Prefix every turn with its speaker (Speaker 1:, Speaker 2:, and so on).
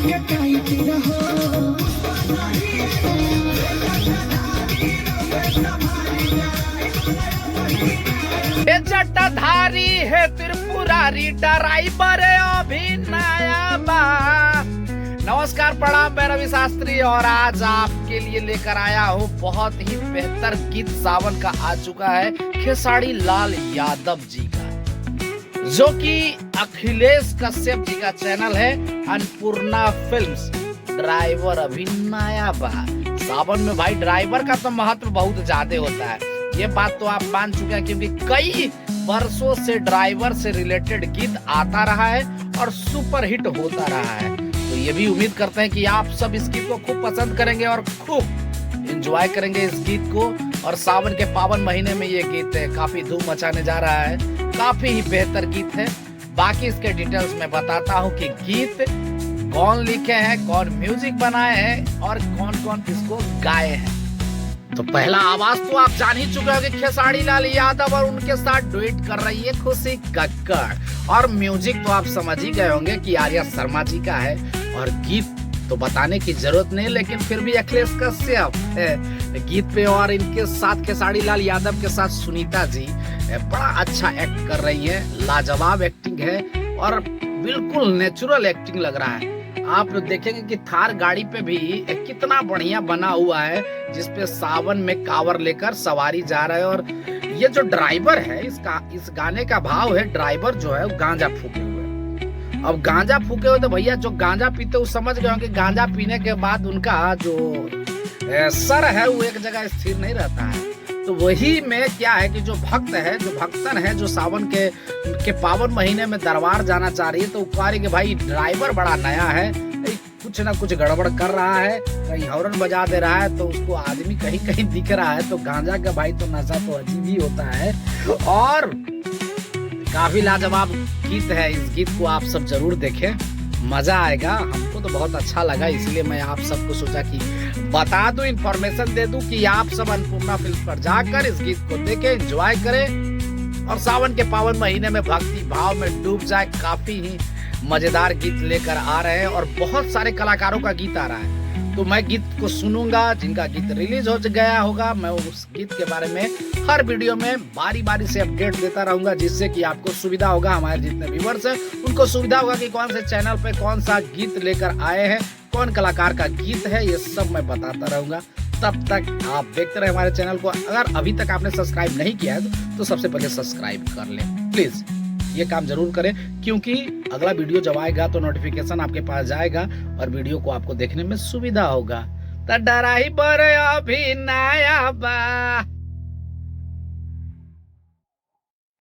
Speaker 1: ये जटाधारी है त्रिपुरारी ड्राइवर अभिनया बा। नमस्कार, प्रणाम, मैं रवि शास्त्री और आज आपके लिए लेकर आया हूँ बहुत ही बेहतर गीत सावन का आ चुका है खेसारी लाल यादव जी का, जो कि अखिलेश कश्यप जी का चैनल है अन्नपूर्णा फिल्म्स। ड्राइवर अभिनया बा। सावन में भाई ड्राइवर का तो महत्व बहुत ज्यादा होता है, ये बात तो आप मान चुके हैं, क्योंकि कई वर्षों से ड्राइवर से रिलेटेड गीत आता रहा है और सुपर हिट होता रहा है। तो ये भी उम्मीद करते हैं कि आप सब इस गीत को खूब पसंद करेंगे और खूब एंजॉय करेंगे इस गीत को। और सावन के पावन महीने में ये गीत काफी धूम मचाने जा रहा है, काफी ही बेहतर गीत है। बाकी इसके डिटेल्स में बताता हूँ कि गीत कौन लिखे हैं, कौन म्यूजिक बनाए हैं और कौन कौन इसको गाए हैं। तो पहला आवाज तो आप जान ही चुके होंगे, खेसारी लाल यादव, और उनके साथ डुएट कर रही है खुशी कक्कड़। और म्यूजिक तो आप समझ ही गए होंगे कि आर्या शर्मा जी का है। और गीत तो बताने की जरूरत नहीं, लेकिन फिर भी अखिलेश कश्यप है गीत पे। और इनके साथ खेसारी लाल यादव के साथ सुनीता जी बड़ा अच्छा एक्ट कर रही है, लाजवाब एक्टिंग है और बिल्कुल नेचुरल एक्टिंग लग रहा है। आप देखेंगे कि थार गाड़ी पे भी कितना बढ़िया बना हुआ है, जिसपे सावन में कांवर लेकर सवारी जा रहे हैं। और ये जो ड्राइवर है, इस गाने का भाव है, ड्राइवर जो है वो गांजा फूके हुए। अब गांजा फूके हुए तो भैया जो गांजा पीते वो समझ गए होंगे, गांजा पीने के बाद उनका जो सर है वो एक जगह स्थिर नहीं रहता है। तो वही में क्या है कि जो भक्त है, जो भक्तन है, जो सावन के पावन महीने में दरबार जाना चाह रही है, तो कह रही कि भाई ड्राइवर बड़ा नया है, कुछ ना कुछ गड़बड़ कर रहा है, कहीं हॉर्न बजा दे रहा है, तो उसको आदमी कहीं कहीं दिख रहा है। तो गांजा का भाई तो नशा तो अजीब ही होता है। और काफी लाजवाब गीत है, इस गीत को आप सब जरूर देखें, मजा आएगा। हमको तो बहुत अच्छा लगा, इसलिए मैं आप सबको सोचा कि बता दूं, इंफॉर्मेशन दे दूं कि आप सब अन्नपूर्णा फिल्म पर जाकर इस गीत को देखें, एंजॉय करें और सावन के पावन महीने में भक्ति भाव में डूब जाए। काफी ही मजेदार गीत लेकर आ रहे हैं और बहुत सारे कलाकारों का गीत आ रहा है। तो मैं गीत को सुनूंगा, जिनका गीत रिलीज हो गया होगा मैं उस गीत के बारे में हर वीडियो में बारी बारी से अपडेट देता रहूंगा, जिससे कि आपको सुविधा होगा, हमारे जितने व्यूअर्स हैं उनको सुविधा होगा कि कौन से चैनल पे कौन सा गीत लेकर आए हैं, कौन कलाकार का गीत है, ये सब मैं बताता रहूंगा। तब तक आप देखते रहे हमारे चैनल को। अगर अभी तक आपने सब्सक्राइब नहीं किया है तो सबसे पहले सब्सक्राइब कर लें, प्लीज ये काम जरूर करें, क्योंकि अगला वीडियो जब आएगा तो नोटिफिकेशन आपके पास जाएगा और वीडियो को आपको देखने में सुविधा होगा। तो ड्राइवर अभिनया बा।